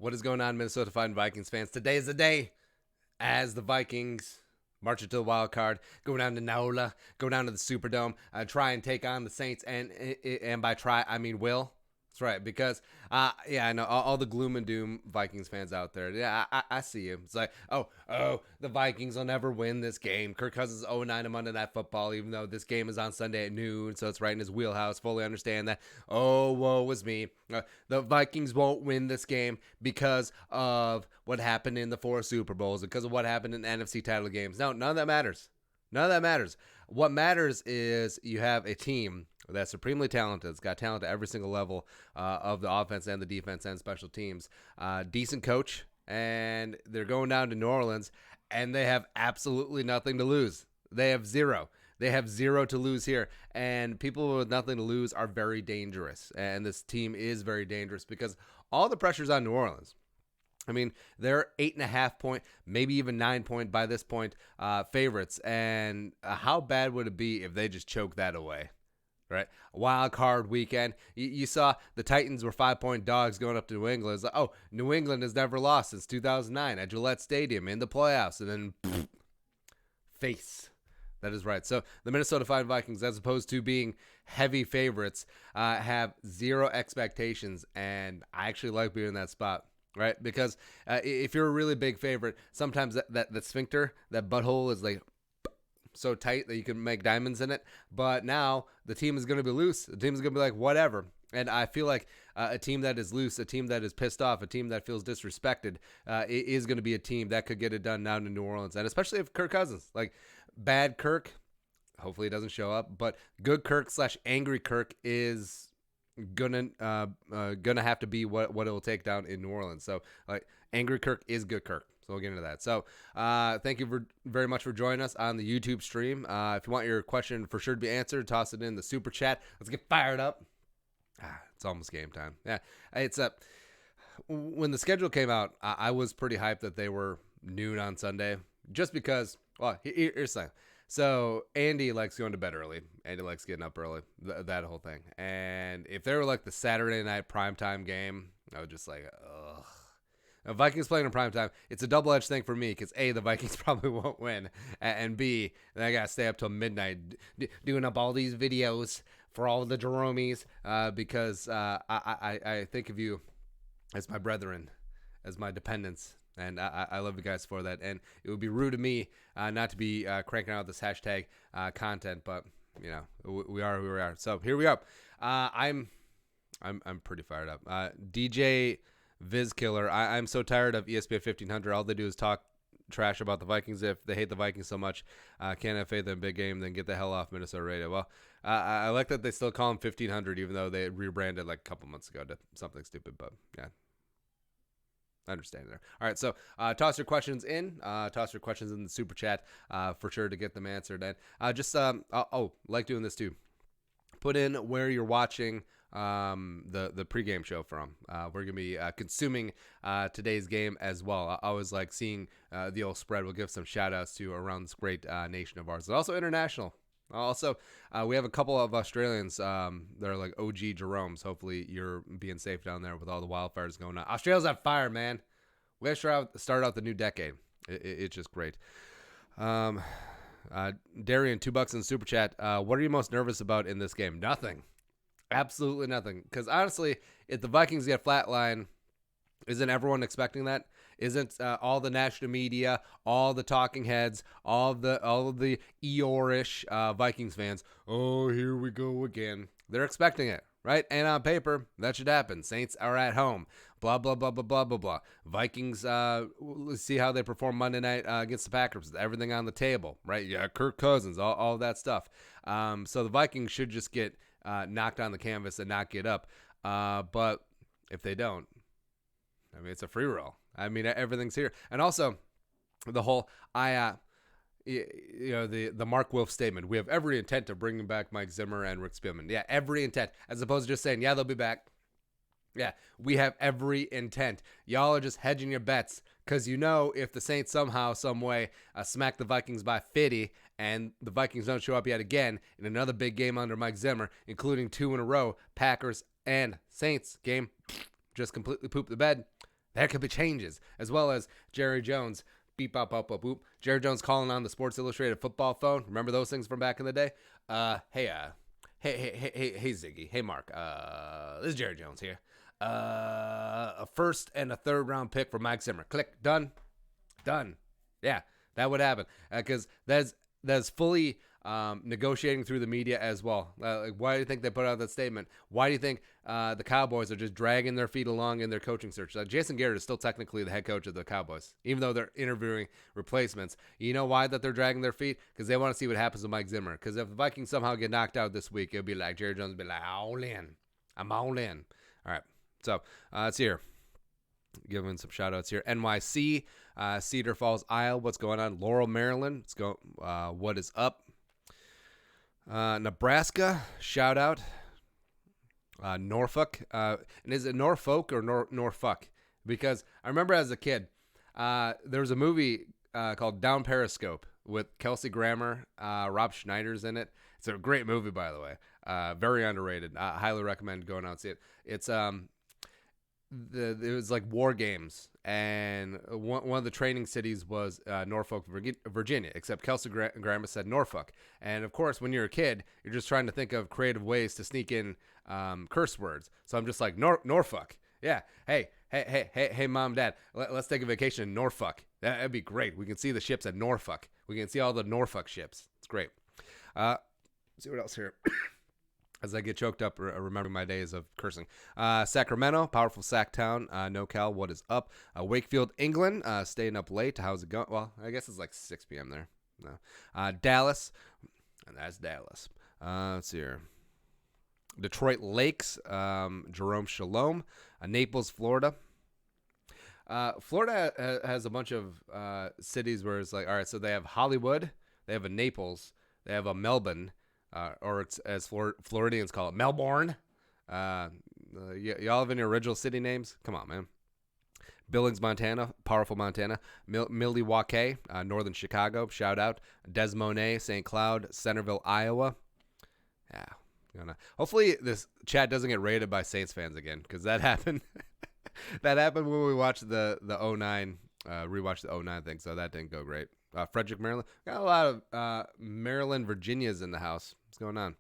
What is going on, Minnesota Vikings fans? Today is the day as the Vikings march into the wild card, go down to NOLA, go down to the Superdome, try and take on the Saints, and by try, I mean will. That's right, because, I know, all the gloom and doom Vikings fans out there, yeah, I see you. It's like, the Vikings will never win this game. Kirk Cousins 0-9 on Monday Night Football, even though this game is on Sunday at noon, so it's right in his wheelhouse. Fully understand that. Oh, woe was me. The Vikings won't win this game because of what happened in the 4 Super Bowls, because of what happened in NFC title games. No, none of that matters. None of that matters. What matters is you have a team that's supremely talented. It's got talent at every single level of the offense and the defense and special teams. Decent coach, and they're going down to New Orleans, and they have absolutely nothing to lose. They have zero. They have zero to lose here, and people with nothing to lose are very dangerous, and this team is very dangerous because all the pressure's on New Orleans. I mean, they're 8.5 point, maybe even 9 point by this point favorites, and how bad would it be if they just choke that away? Right, wild card weekend. You saw the Titans were 5-point dogs going up to New England. It's like, New England has never lost since 2009 at Gillette Stadium in the playoffs, and then face. That is right. So the Minnesota Vikings, as opposed to being heavy favorites, have zero expectations, and I actually like being in that spot. Right, because if you're a really big favorite, sometimes that sphincter, that butthole is like so tight that you can make diamonds in it. But now the team is going to be loose. The team is going to be like, whatever. And I feel like a team that is loose, a team that is pissed off, a team that feels disrespected is going to be a team that could get it done down in New Orleans. And especially if Kirk Cousins, like bad Kirk, hopefully he doesn't show up, but good Kirk / angry Kirk is gonna have to be what it will take down in New Orleans. So like angry Kirk is good Kirk. So we'll get into that. So thank you very much for joining us on the YouTube stream. If you want your question for sure to be answered, toss it in the super chat. Let's get fired up. It's almost game time. Yeah, it's when the schedule came out, I was pretty hyped that they were noon on Sunday, just because. Well, here's the thing. So Andy likes going to bed early. Andy likes getting up early. That whole thing. And if they were like the Saturday night primetime game, I was just like, ugh. Now, Vikings playing in primetime, it's a double-edged thing for me because A, the Vikings probably won't win, and B, then I got to stay up till midnight doing up all these videos for all the Jeromies because I think of you as my brethren, as my dependents. And I love you guys for that. And it would be rude of me not to be cranking out this hashtag content, but you know we are who we are. So here we are. I'm pretty fired up. DJ Viz Killer. I'm so tired of ESPN 1500. All they do is talk trash about the Vikings. If they hate the Vikings so much, can't have faith in big game, then get the hell off Minnesota radio. Well, I like that they still call them 1500, even though they rebranded like a couple months ago to something stupid. But yeah. I understand there. All right, so toss your questions in. Toss your questions in the super chat for sure to get them answered. And just like doing this too. Put in where you're watching the pregame show from. We're gonna be consuming today's game as well. I always like seeing the old spread. We'll give some shout outs to around this great nation of ours. It's also international. Also, we have a couple of Australians that are like OG Jeromes. Hopefully, you're being safe down there with all the wildfires going on. Australia's on fire, man. We got to start out the new decade. It's just great. Darian, $2 in the super chat. What are you most nervous about in this game? Nothing. Absolutely nothing. Because honestly, if the Vikings get flatline, isn't everyone expecting that? Isn't all the national media, all the talking heads, all of the Eeyore-ish Vikings fans, oh, here we go again. They're expecting it, right? And on paper, that should happen. Saints are at home. Blah, blah, blah, blah, blah, blah, blah. Vikings, let's see how they perform Monday night against the Packers. Everything on the table, right? Yeah, Kirk Cousins, all of that stuff. So the Vikings should just get knocked on the canvas and not get up. But if they don't, I mean, it's a free roll. I mean, everything's here. And also, the whole, the Mark Wolf statement, we have every intent of bringing back Mike Zimmer and Rick Spielman. Yeah, every intent, as opposed to just saying, yeah, they'll be back. Yeah, we have every intent. Y'all are just hedging your bets because you know if the Saints somehow, some way, smack the Vikings by 50 and the Vikings don't show up yet again in another big game under Mike Zimmer, including 2 in a row, Packers and Saints game, just completely poop the bed. There could be changes, as well as Jerry Jones. Beep, bop, bop, bop, boop. Jerry Jones calling on the Sports Illustrated football phone. Remember those things from back in the day? Hey, Ziggy. Hey, Mark. This is Jerry Jones here. A first and a third round pick for Mike Zimmer. Click. Done. Yeah, that would happen. Because that's fully negotiating through the media as well. Why do you think they put out that statement? Why do you think the Cowboys are just dragging their feet along in their coaching search? Jason Garrett is still technically the head coach of the Cowboys, even though they're interviewing replacements. You know why that they're dragging their feet? Because they want to see what happens with Mike Zimmer. Because if the Vikings somehow get knocked out this week, it'll be like Jerry Jones will be like, all in. I'm all in. All right. So it's here. Giving some shout outs here. NYC, Cedar Falls, Iowa. What's going on? Laurel, Maryland. Let's go. What is up? Nebraska, shout out. Norfolk. And is it Norfolk or Norfolk? Because I remember as a kid, there was a movie called Down Periscope with Kelsey Grammer. Rob Schneider's in it. It's a great movie, by the way. Very underrated. Highly recommend going out and see it. It's it was like war games, and one of the training cities was Norfolk, Virginia, except Kelsey Grammer said Norfolk. And of course, when you're a kid, you're just trying to think of creative ways to sneak in curse words. So I'm just like, Norfolk. Yeah. Hey, mom, dad, let's take a vacation in Norfolk. That'd be great. We can see the ships at Norfolk. We can see all the Norfolk ships. It's great. See what else here. As I get choked up remembering my days of cursing. Sacramento, powerful Sac town. NoCal, what is up? Wakefield, England, staying up late. How's it going? Well, I guess it's like 6 p.m. there. No. Dallas, and that's Dallas. Let's see here. Detroit Lakes, Jerome Shalom. Naples, Florida. Florida has a bunch of cities where it's like, all right, so they have Hollywood, they have a Naples, they have a Melbourne, or it's, as Floridians call it, Melbourne. Y'all have any original city names? Come on, man. Billings, Montana, powerful Montana. Milwaukee, northern Chicago, shout out. Des Moines, St. Cloud, Centerville, Iowa. Yeah. Hopefully this chat doesn't get raided by Saints fans again, because that happened. That happened when we watched the 09, rewatched the 09 thing, so that didn't go great. Frederick, Maryland. Got a lot of Maryland, Virginias in the house. What's going on?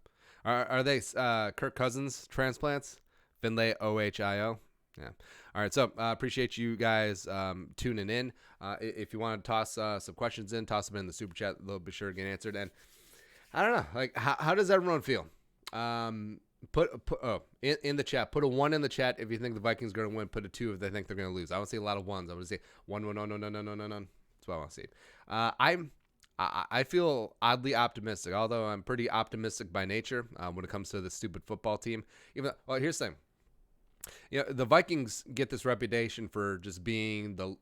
Are they Kirk Cousins transplants? Finlay, OHIO. Yeah. All right. So appreciate you guys tuning in. If you want to toss some questions in, toss them in the super chat. They'll be sure to get answered. And I don't know, like how does everyone feel? Put in the chat. Put a 1 in the chat if you think the Vikings are going to win. Put a 2 if they think they're going to lose. I want to see a lot of 1s. I want to say 1, no. That's what I want to see. I feel oddly optimistic, although I'm pretty optimistic by nature when it comes to the stupid football team. Here's the thing. The Vikings get this reputation for just being the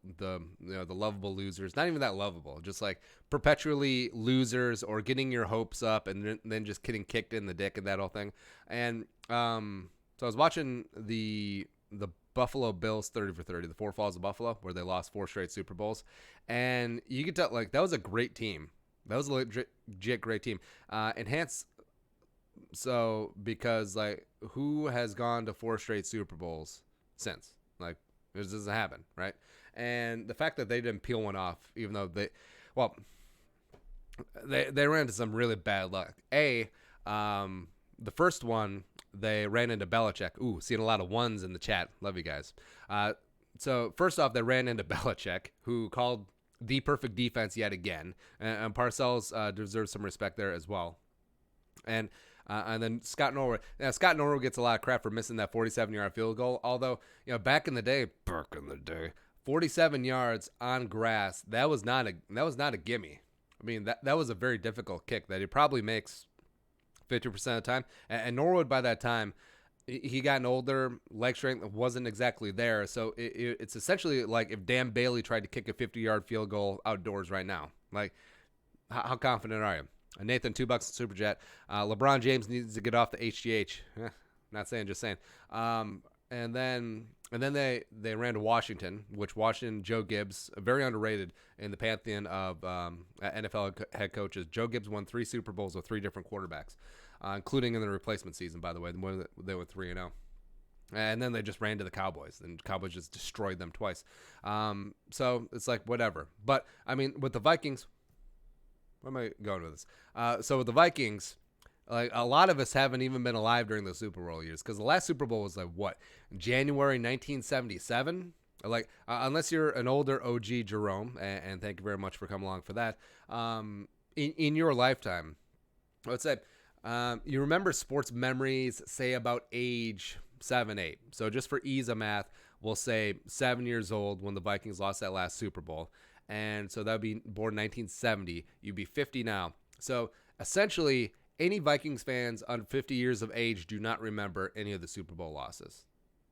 lovable losers. Not even that lovable, just like perpetually losers or getting your hopes up and then just getting kicked in the dick and that whole thing. And so I was watching the Buffalo Bills 30 for 30, the Four Falls of Buffalo, where they lost 4 straight Super Bowls. And you could tell, like, that was a great team. That was a legit great team. So, because, like, who has gone to 4 straight Super Bowls since? Like, it doesn't happen, right? And the fact that they didn't peel one off, even though they ran into some really bad luck. The first one, they ran into Belichick. Ooh, seeing a lot of 1s in the chat. Love you guys. So first off, they ran into Belichick, who called the perfect defense yet again. And Parcells deserves some respect there as well. And then Scott Norwood. Now, Scott Norwood gets a lot of crap for missing that 47-yard field goal. Although, back in the day, 47 yards on grass, that was not a gimme. I mean, that was a very difficult kick that he probably makes 50% of the time. And Norwood, by that time, he gotten older, leg strength wasn't exactly there. So it's essentially like if Dan Bailey tried to kick a 50-yard field goal outdoors right now. Like, how confident are you? Nathan, $2 Super Chat. LeBron James needs to get off the HGH. Not saying, just saying. And then they ran to Washington, which Washington, Joe Gibbs, very underrated in the pantheon of NFL head coaches. Joe Gibbs won 3 Super Bowls with 3 different quarterbacks, including in the replacement season, by the way, when they went 3-0. And then they just ran to the Cowboys, and Cowboys just destroyed them twice. So it's like whatever. But I mean, with the Vikings, where am I going with this? So with the Vikings, like a lot of us haven't even been alive during the Super Bowl years, because the last Super Bowl was like what, January 1977. Like unless you're an older OG Jerome, and thank you very much for coming along for that. In your lifetime, let's say you remember sports memories, say about age 7, 8. So just for ease of math, we'll say 7 years old when the Vikings lost that last Super Bowl. And so that would be born 1970. You'd be 50 now. So essentially, any Vikings fans under 50 years of age do not remember any of the Super Bowl losses,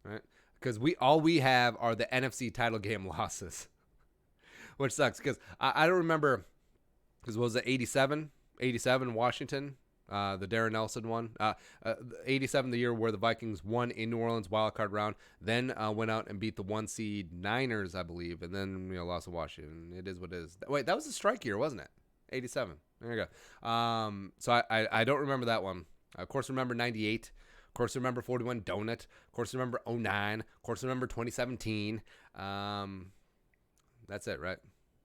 right? Because all we have are the NFC title game losses, which sucks. Because I don't remember, because what was it, 87 Washington? The Darren Nelson one. 87, the year where the Vikings won in New Orleans wildcard round, then went out and beat the 1 seed Niners, I believe, and then lost to Washington. It is what it is. Wait, that was a strike year, wasn't it? 87. There you go. So I don't remember that one. Of course, remember 98. Of course, remember 41 Donut. Of course, remember 09. Of course, remember 2017. That's it, right?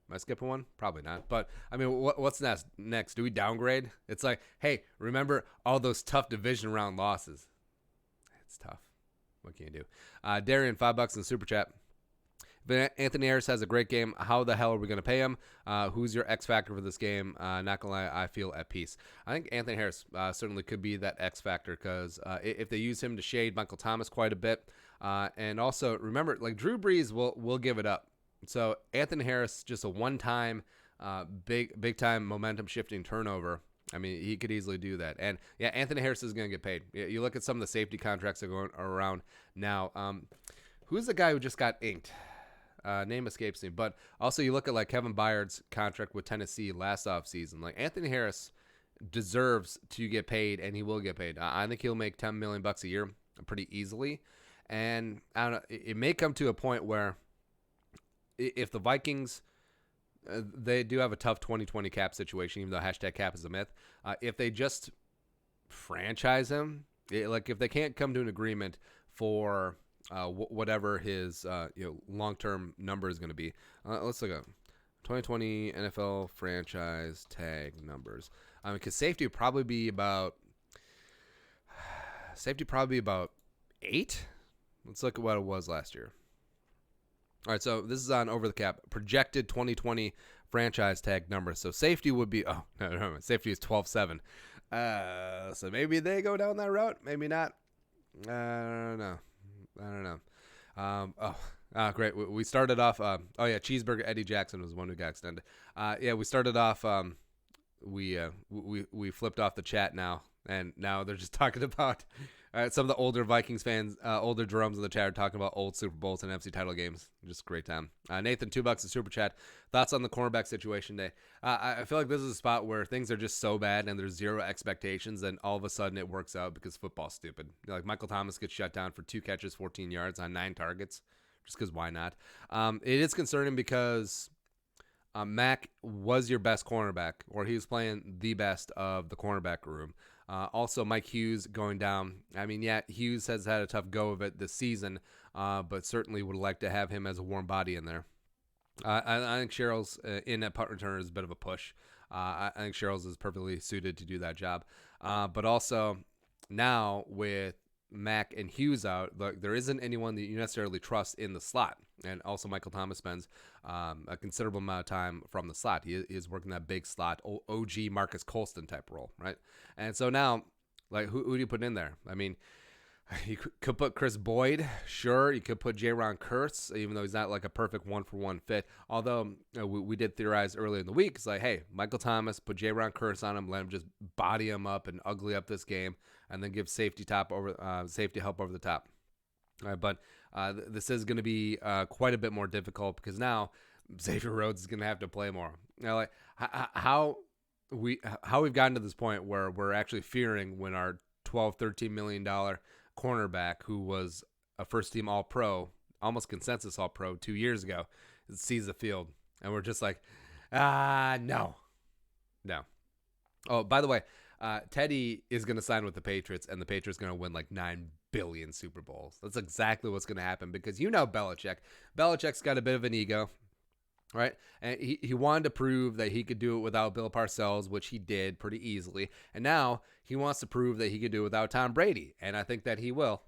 Am I skipping one? Probably not. But, I mean, what's next? Do we downgrade? It's like, hey, remember all those tough division round losses. It's tough. What can you do? Darian, $5 in the Super Chat. If Anthony Harris has a great game, how the hell are we going to pay him? Who's your X factor for this game? Not going to lie, I feel at peace. I think Anthony Harris certainly could be that X factor, because if they use him to shade Michael Thomas quite a bit, and also, remember, like Drew Brees will give it up. So Anthony Harris, just a one-time, big time momentum shifting turnover. I mean, he could easily do that. And yeah, Anthony Harris is going to get paid. You look at some of the safety contracts that are going around now. Who's the guy who just got inked? Name escapes me. But also, you look at like Kevin Byard's contract with Tennessee last offseason. Like Anthony Harris deserves to get paid, and he will get paid. I think he'll make $10 million a year pretty easily. And I don't know, it may come to a point where, if the Vikings, they do have a tough 2020 cap situation, even though hashtag cap is a myth. If they just franchise him, like if they can't come to an agreement for whatever his long-term number is going to be, let's look at 2020 NFL franchise tag numbers. Because safety would probably be about 8. Let's look at what it was last year. All right, so this is on Over the Cap. Projected 2020 franchise tag number. So safety would be, no, safety is 12.7. So maybe they go down that route. Maybe not. I don't know. Great. We started off, Cheeseburger Eddie Jackson was the one who got extended. We started off, we flipped off the chat now, and now they're just talking about some of the older Vikings fans, older Jeromes in the chat are talking about old Super Bowls and NFC title games. Just a great time. Nathan, $2 in Super Chat. Thoughts on the cornerback situation today? I feel like this is a spot where things are just so bad and there's zero expectations, and all of a sudden it works out because football's stupid. Like Michael Thomas gets shut down for 2 catches, 14 yards on 9 targets, just because why not? It is concerning because Mack was your best cornerback, or he was playing the best of the cornerback room. Also, Mike Hughes going down. I mean, yeah, Hughes has had a tough go of it this season, but certainly would like to have him as a warm body in there. I think Sherrill's in at punt returner is a bit of a push. I think Sherrill's is perfectly suited to do that job. But also, now with Mack and Hughes out, there isn't anyone that you necessarily trust in the slot. And also Michael Thomas spends a considerable amount of time from the slot. He is working that big slot, OG Marcus Colston type role, right? And so now, like, who do you put in there? I mean, you could put Chris Boyd, sure. You could put Jaron Kurtz, even though he's not like a perfect one-for-one fit. Although we did theorize earlier in the week, it's like, hey, Michael Thomas, put Jaron Kurtz on him, let him just body him up and ugly up this game, and then give safety help over the top. All right, but this is going to be quite a bit more difficult because now Xavier Rhodes is going to have to play more. Like how we've gotten to this point where we're actually fearing when our $12-13 million cornerback, who was a first-team All-Pro, almost consensus All-Pro 2 years ago, sees the field, and we're just like, no. Oh, by the way, Teddy is going to sign with the Patriots, and the Patriots going to win like 9 billion Super Bowls. That's exactly what's going to happen because Belichick. Belichick's got a bit of an ego, right? And he wanted to prove that he could do it without Bill Parcells, which he did pretty easily. And now he wants to prove that he could do it without Tom Brady, and I think that he will.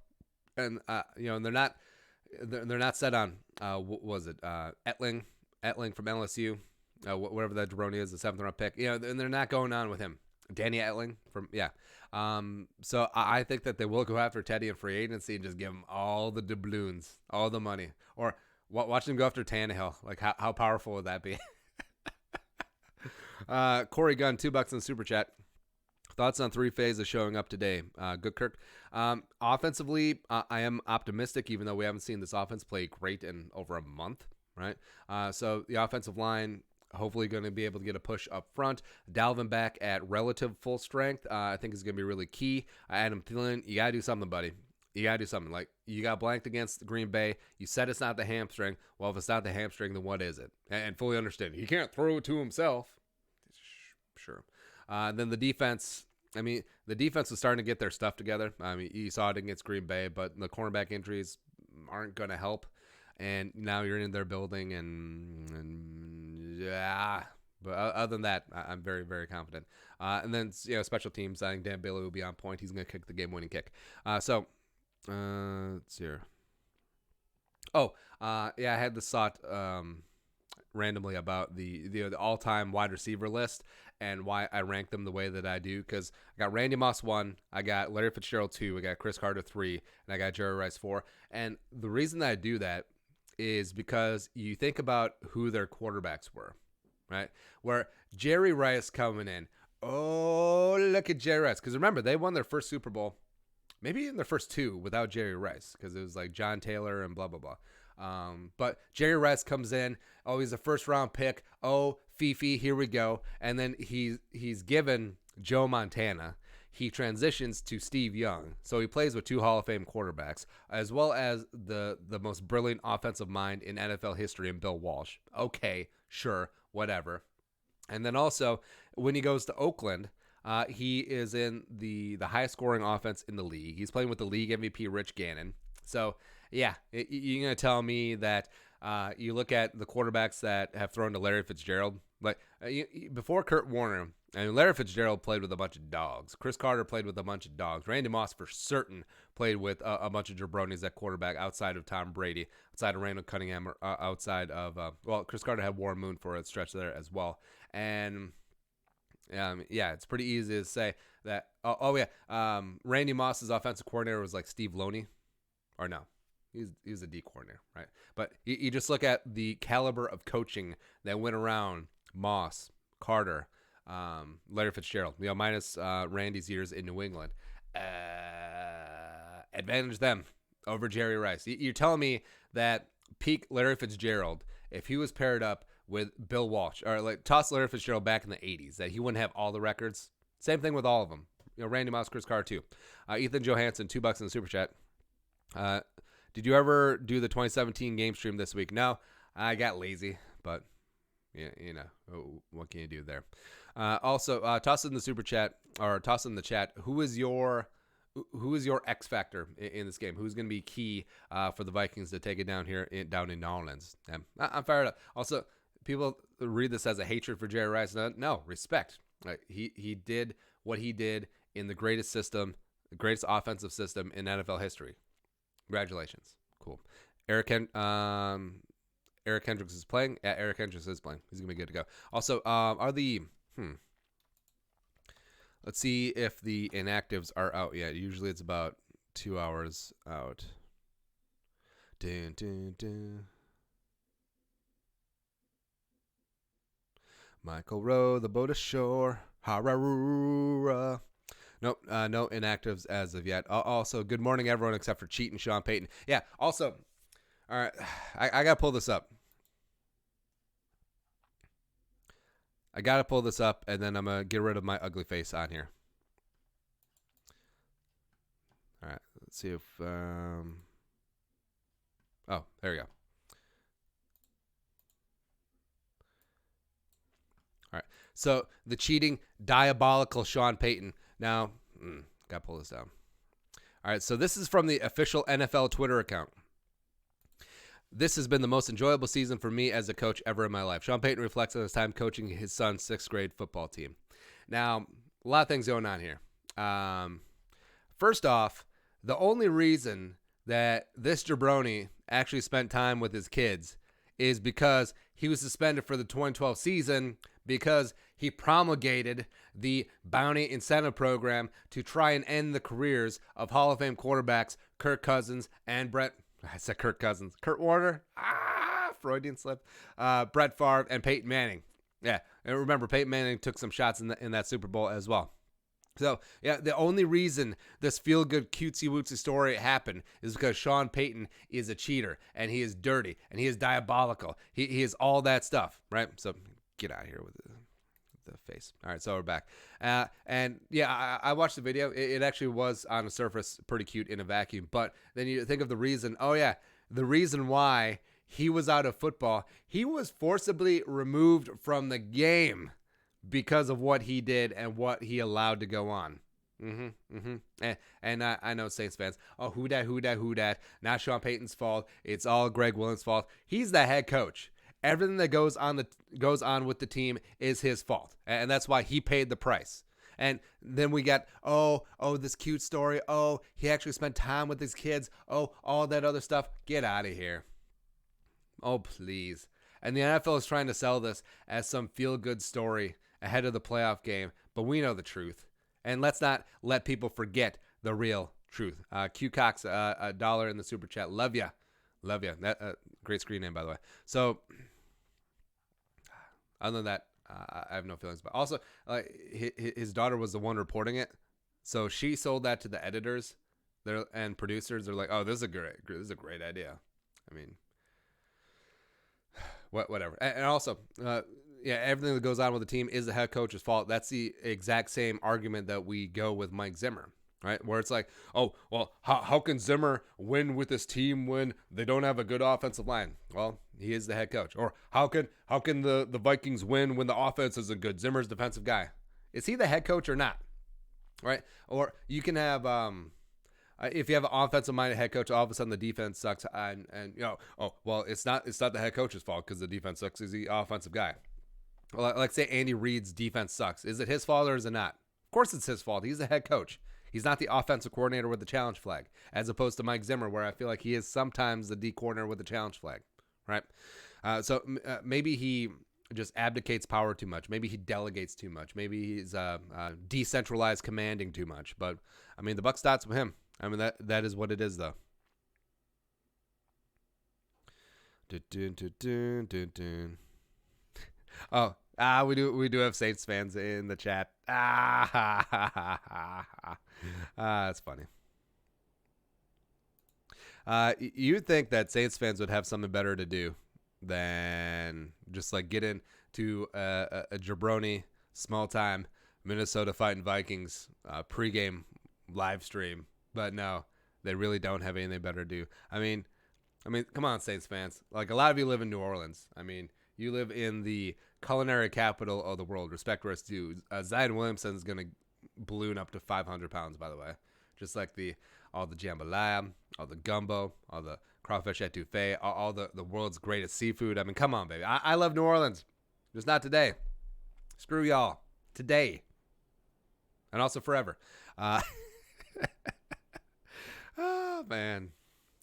And and they're not set on what was it, Etling from LSU, whatever that jabroni is, the 7th round pick. And they're not going on with him. Danny Etling from So I think that they will go after Teddy in free agency and just give him all the doubloons, all the money, or watch them go after Tannehill. Like how powerful would that be? Corey Gunn, $2 in the super chat. Thoughts on 3 phases showing up today? Good, Kirk. Offensively, I am optimistic, even though we haven't seen this offense play great in over a month, right? So the offensive line hopefully going to be able to get a push up front. Dalvin back at relative full strength, I think is going to be really key. Adam Thielen, you got to do something, buddy. You got to do something. Like, you got blanked against Green Bay. You said it's not the hamstring. Well, if it's not the hamstring, then what is it? And fully understand. He can't throw it to himself. Sure. Then the defense, the defense was starting to get their stuff together. You saw it against Green Bay, but the cornerback injuries aren't going to help. And now you're in their building, and yeah. But other than that, I'm very, very confident. And then, special teams, I think Dan Bailey will be on point. He's going to kick the game-winning kick. Let's see here. I had this thought randomly about the all-time wide receiver list and why I rank them the way that I do, because I got Randy Moss 1, I got Larry Fitzgerald 2, I got Chris Carter 3, and I got Jerry Rice 4. And the reason that I do that is because you think about who their quarterbacks were, right? Where Jerry Rice coming in, oh, look at Jerry Rice. Because remember, they won their first Super Bowl, maybe in their first 2 without Jerry Rice, because it was like John Taylor and blah, blah, blah. But Jerry Rice comes in. Oh, he's a first-round pick. Oh, Fifi, here we go. And then he's given Joe Montana. He transitions to Steve Young. So he plays with 2 Hall of Fame quarterbacks, as well as the most brilliant offensive mind in NFL history in Bill Walsh. Okay, sure, whatever. And then also, when he goes to Oakland, he is in the highest-scoring offense in the league. He's playing with the league MVP, Rich Gannon. So, yeah, you're going to tell me that you look at the quarterbacks that have thrown to Larry Fitzgerald. Like before Kurt Warner, Larry Fitzgerald played with a bunch of dogs. Chris Carter played with a bunch of dogs. Randy Moss, for certain, played with a bunch of jabronis at quarterback outside of Tom Brady, outside of Randall Cunningham, or outside of, Chris Carter had Warren Moon for a stretch there as well. And it's pretty easy to say that. Randy Moss's offensive coordinator was like Steve Loney, or no, he's a D coordinator, right? But you just look at the caliber of coaching that went around Moss, Carter, Larry Fitzgerald, minus Randy's years in New England. Advantage them over Jerry Rice. You're telling me that peak Larry Fitzgerald, if he was paired up with Bill Walsh, or like toss Larry Fitzgerald back in the 80s, that he wouldn't have all the records? Same thing with all of them. Randy Moss, Chris Carter too. Ethan Johansson, $2 in the super chat. Did you ever do the 2017 game stream this week? No, I got lazy, but what can you do there? Also, toss in the super chat, or toss in the chat. Who is your X factor in this game? Who's going to be key for the Vikings to take it down here down in New Orleans? I'm fired up. Also, people read this as a hatred for Jerry Rice. No, respect. He did what he did in the greatest system, the greatest offensive system in NFL history. Congratulations. Cool. Eric Hendricks is playing. Yeah, Eric Hendricks is playing. He's going to be good to go. Also, let's see if the inactives are out yet. Usually it's about 2 hours out. Dun, dun, dun. Michael Rowe, the boat ashore. Hararura. Nope, no inactives as of yet. Also, good morning, everyone, except for cheating Sean Payton. Yeah, also, all right, I got to pull this up. And then I'm going to get rid of my ugly face on here. All right, let's see if... there we go. All right, so the cheating, diabolical Sean Payton Now, got to pull this down. All right, so this is from the official NFL Twitter account. This has been the most enjoyable season for me as a coach ever in my life. Sean Payton reflects on his time coaching his son's 6th grade football team. Now, a lot of things going on here. First off, the only reason that this jabroni actually spent time with his kids is because he was suspended for the 2012 season because he promulgated the bounty incentive program to try and end the careers of Hall of Fame quarterbacks Kurt Warner, Freudian slip, Brett Favre, and Peyton Manning. Yeah, and remember, Peyton Manning took some shots in that Super Bowl as well. So, yeah, the only reason this feel-good, cutesy-wootsy story happened is because Sean Payton is a cheater, and he is dirty, and he is diabolical. He is all that stuff, right? So, get out of here with the face. All right, so we're back. And, yeah, I watched the video. It actually was, on the surface, pretty cute in a vacuum. But then you think of the reason. Oh, yeah, the reason why he was out of football. He was forcibly removed from the game because of what he did and what he allowed to go on. And I know Saints fans, oh, who dat? Not Sean Payton's fault. It's all Greg Williams' fault. He's the head coach. Everything that goes on with the team is his fault. And that's why he paid the price. And then we got, oh, this cute story. Oh, he actually spent time with his kids. Oh, all that other stuff. Get out of here. Oh, please. And the NFL is trying to sell this as some feel-good story ahead of the playoff game, but we know the truth. And let's not let people forget the real truth. Q Cox, $1 in the super chat. Love ya. That great screen name, by the way. So, other than that, I have no feelings. But also, his daughter was the one reporting it, so she sold that to the editors and producers. They're like, "Oh, this is a great idea." I mean, whatever. And also, yeah, everything that goes on with the team is the head coach's fault. That's the exact same argument that we go with Mike Zimmer, right? Where it's like, oh, well, how can Zimmer win with this team when they don't have a good offensive line? Well, he is the head coach. Or how can the Vikings win when the offense isn't good? Zimmer's defensive guy. Is he the head coach or not? Right? Or you can have if you have an offensive-minded head coach, all of a sudden the defense sucks, and you know, oh, well, it's not the head coach's fault because the defense sucks. He's the offensive guy. Well, like say Andy Reid's defense sucks. Is it his fault or is it not? Of course it's his fault. He's the head coach. He's not the offensive coordinator with the challenge flag, as opposed to Mike Zimmer, where I feel like he is sometimes the D coordinator with the challenge flag, right? So maybe he just abdicates power too much. Maybe he delegates too much. Maybe he's decentralized commanding too much. But, I mean, the buck stops with him. I mean, that is what it is, though. Oh, we do have Saints fans in the chat. That's funny. You'd think that Saints fans would have something better to do than just like get into a jabroni small time Minnesota fighting Vikings pregame live stream, but no, they really don't have anything better to do. I mean, come on, Saints fans. Like, a lot of you live in New Orleans. I mean, you live in the culinary capital of the world. Respect where it's due. Zion Williamson is going to balloon up to 500 pounds, by the way. Just like all the jambalaya, all the gumbo, all the crawfish etouffee, all the world's greatest seafood. I mean, come on, baby. I love New Orleans. Just not today. Screw y'all. Today. And also forever. Oh, man.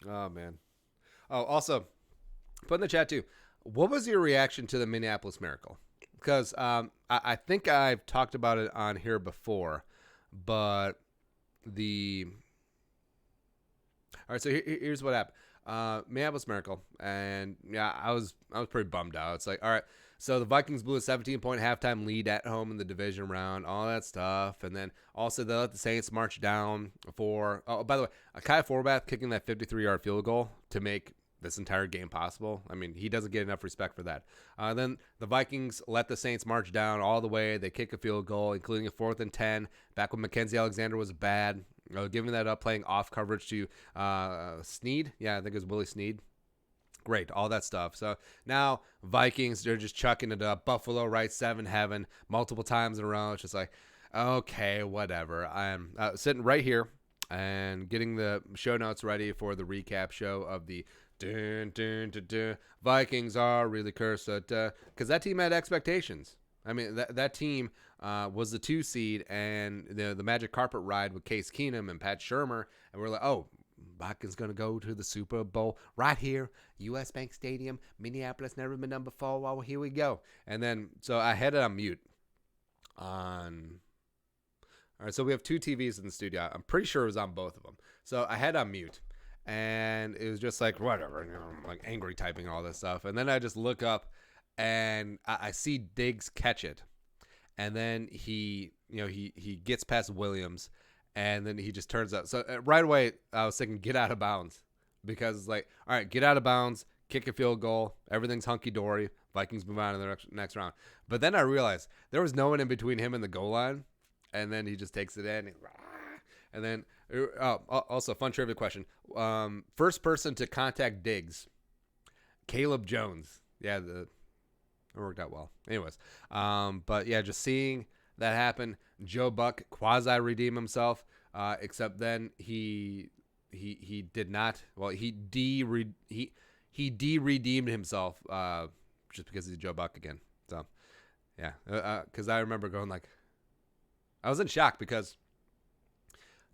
Oh, also, put in the chat, too. What was your reaction to the Minneapolis Miracle? Because I think I've talked about it on here before, but all right, so here's what happened. Minneapolis Miracle, and yeah, I was pretty bummed out. It's like, all right, so the Vikings blew a 17-point halftime lead at home in the division round, all that stuff, and then also they let the Saints march down for. Oh, by the way, Kai Forbath kicking that 53-yard field goal to make this entire game possible. I mean, he doesn't get enough respect for that. Then the Vikings let the Saints march down all the way. They kick a field goal, including a 4th and 10. Back when Mackenzie Alexander was bad, giving that up, playing off coverage to Snead. Yeah, I think it was Willie Snead. Great, all that stuff. So now Vikings, they're just chucking it up. Buffalo, right, 7 heaven, multiple times in a row. It's just like, Okay, whatever. I'm sitting right here and getting the show notes ready for the recap show of the dun, dun, dun, dun, Vikings are really cursed because that team had expectations. I mean, that team was the 2 seed, and the magic carpet ride with Case Keenum and Pat Shurmur, and we're like, oh, Vikings going to go to the Super Bowl right here, U.S. Bank Stadium, Minneapolis, never been done before. Well, here we go. And then, so I had it on mute on... All right, so we have 2 TVs in the studio. I'm pretty sure it was on both of them. So I had on mute, and it was just like, whatever, like angry typing all this stuff. And then I just look up, and I see Diggs catch it. And then he gets past Williams, and then he just turns up. So right away, I was thinking, get out of bounds. Because it's like, all right, get out of bounds, kick a field goal, everything's hunky-dory, Vikings move on to the next round. But then I realized there was no one in between him and the goal line. And then he just takes it in. And then, also, fun trivia question. First person to contact Diggs, Caleb Jones. Yeah, it worked out well. Anyways, but yeah, just seeing that happen. Joe Buck quasi-redeem himself, except then he did not. Well, he de-redeemed himself just because he's Joe Buck again. So, yeah, because I remember going like, I was in shock because,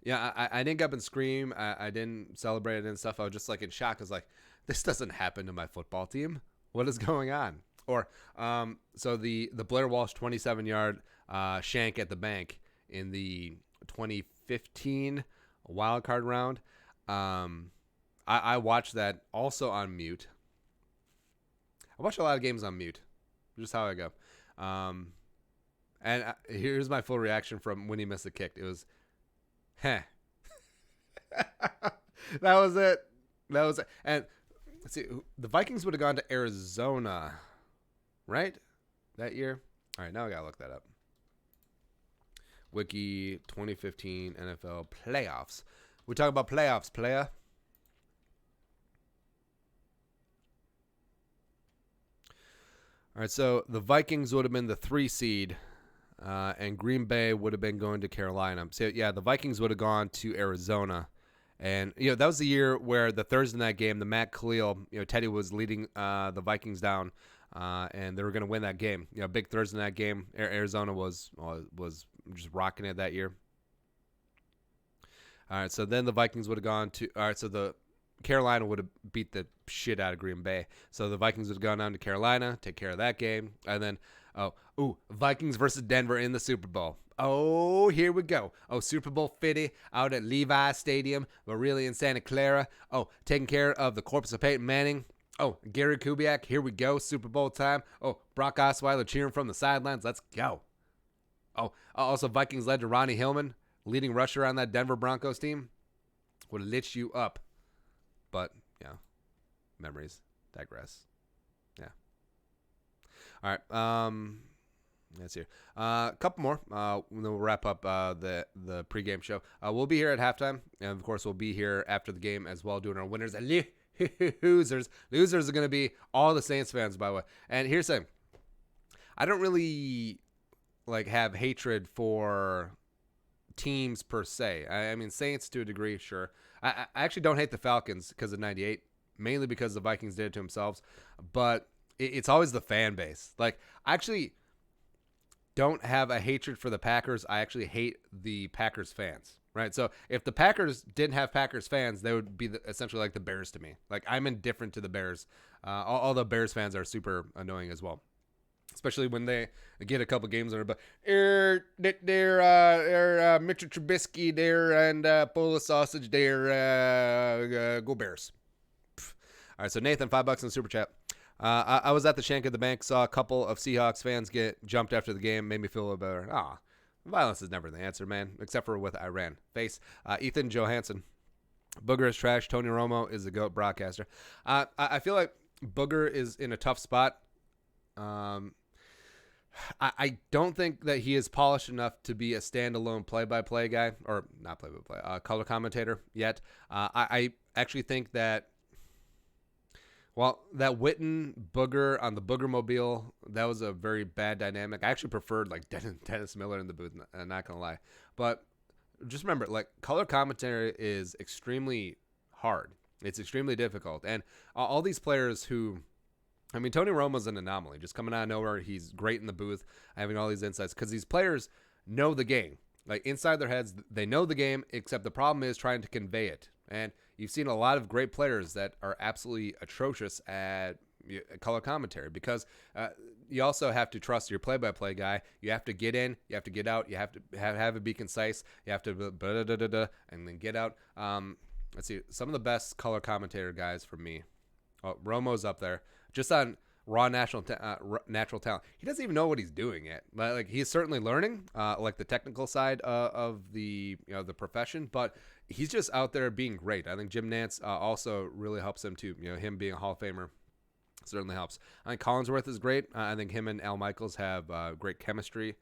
yeah, I didn't get up and scream. I didn't celebrate it and stuff. I was just like in shock. I was like, this doesn't happen to my football team. What is going on? Or so the Blair Walsh 27-yard shank at the bank in the 2015 wild card round. I watched that also on mute. I watch a lot of games on mute. Just how I go. And here's my full reaction from when he missed the kick. It was, heh. That was it. And let's see, the Vikings would have gone to Arizona, right? That year? All right, now I got to look that up. Wiki 2015 NFL playoffs. We talk about playoffs, playa. All right, so the Vikings would have been the 3 seed. And Green Bay would have been going to Carolina. So, yeah, the Vikings would have gone to Arizona. And, that was the year where the Thursday night game, the Matt Khalil, Teddy was leading the Vikings down, and they were going to win that game. Big Thursday night game. Arizona was just rocking it that year. All right, so then the Vikings would have gone to – all right, so the Carolina would have beat the shit out of Green Bay. So the Vikings would have gone down to Carolina, take care of that game, and then – Vikings versus Denver in the Super Bowl. Oh, here we go. Oh, Super Bowl 50 out at Levi Stadium, but really in Santa Clara. Oh, taking care of the corpse of Peyton Manning. Oh, Gary Kubiak, here we go. Super Bowl time. Oh, Brock Osweiler cheering from the sidelines. Let's go. Oh, also Vikings led to Ronnie Hillman, leading rusher on that Denver Broncos team. Would have lit you up. But, memories digress. Yeah. All right, let's see. A couple more. Then we'll wrap up the pregame show. We'll be here at halftime, and of course, we'll be here after the game as well, doing our winners and losers. Losers are going to be all the Saints fans, by the way. And here's the thing: I don't really have hatred for teams per se. I mean, Saints to a degree, sure. I actually don't hate the Falcons because of '98, mainly because the Vikings did it to themselves, but it's always the fan base. I actually don't have a hatred for the Packers. I actually hate the Packers fans, right? So if the Packers didn't have Packers fans, they would be essentially like the Bears to me. I'm indifferent to the Bears. All the Bears fans are super annoying as well, especially when they get a couple games on it. But they're Mitchell Trubisky there and full of sausage there. Go Bears. Pff. All right, so Nathan, $5 in Super Chat. I was at the Shank of the Bank, saw a couple of Seahawks fans get jumped after the game, made me feel a little better. Violence is never the answer, man, except for with Iran. Face. Ethan Johansson. Booger is trash. Tony Romo is the GOAT broadcaster. I feel like Booger is in a tough spot. I don't think that he is polished enough to be a standalone play-by-play guy, or not play-by-play, color commentator yet. I actually think that Well, that Witten Booger on the Booger Mobile, that was a very bad dynamic. I actually preferred like Dennis Miller in the booth, not gonna lie. But just remember, like color commentary is extremely hard. It's extremely difficult, and all these players who, I mean, Tony Romo's an anomaly, just coming out of nowhere. He's great in the booth, having all these insights because these players know the game. Like inside their heads, they know the game, except the problem is trying to convey it. And you've seen a lot of great players that are absolutely atrocious at color commentary because you also have to trust your play-by-play guy. You have to get in, you have to get out, you have to have it be concise, you have to and then get out. Let's see, some of the best color commentator guys for me. Oh, Romo's up there, just on raw natural talent. He doesn't even know what he's doing yet. Like he's certainly learning, like the technical side of the the profession, but he's just out there being great. I think Jim Nantz also really helps him too. Him being a Hall of Famer certainly helps. I think Collinsworth is great. I think him and Al Michaels have great chemistry.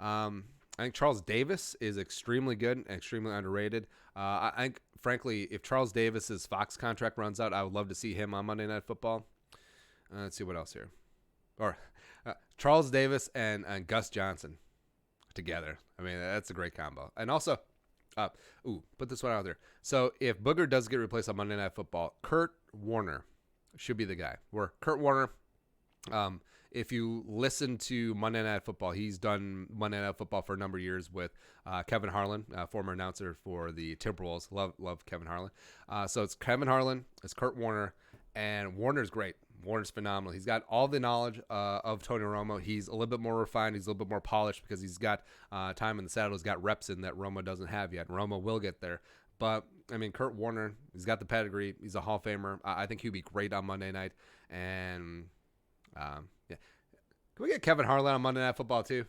I think Charles Davis is extremely good and extremely underrated. I think, frankly, if Charles Davis's Fox contract runs out, I would love to see him on Monday Night Football. Let's see what else here. Or Charles Davis and Gus Johnson together. I mean, that's a great combo. And also, put this one out there. So if Booger does get replaced on Monday Night Football, Kurt Warner should be the guy. Where Kurt Warner, if you listen to Monday Night Football, he's done Monday Night Football for a number of years with Kevin Harlan, former announcer for the Timberwolves. Love Kevin Harlan. So it's Kevin Harlan, it's Kurt Warner, and Warner's great. Warner's phenomenal. He's got all the knowledge of Tony Romo. He's a little bit more refined. He's a little bit more polished because he's got time in the saddle. He's got reps in that Romo doesn't have yet. Romo will get there. But, I mean, Kurt Warner, he's got the pedigree. He's a Hall of Famer. I think he'll be great on Monday night. And, yeah. Can we get Kevin Harlan on Monday Night Football too?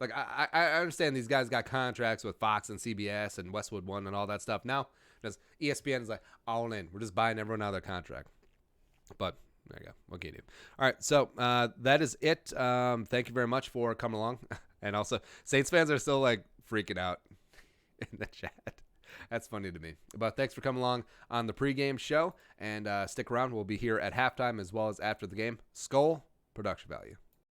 Like, I understand these guys got contracts with Fox and CBS and Westwood One and all that stuff. Now, because ESPN is like, all in. We're just buying everyone out of their contract. But there you go. What can you do? All right, so that is it. Thank you very much for coming along. And also, Saints fans are still, like, freaking out in the chat. That's funny to me. But thanks for coming along on the pregame show. And stick around. We'll be here at halftime as well as after the game. Skull, production value.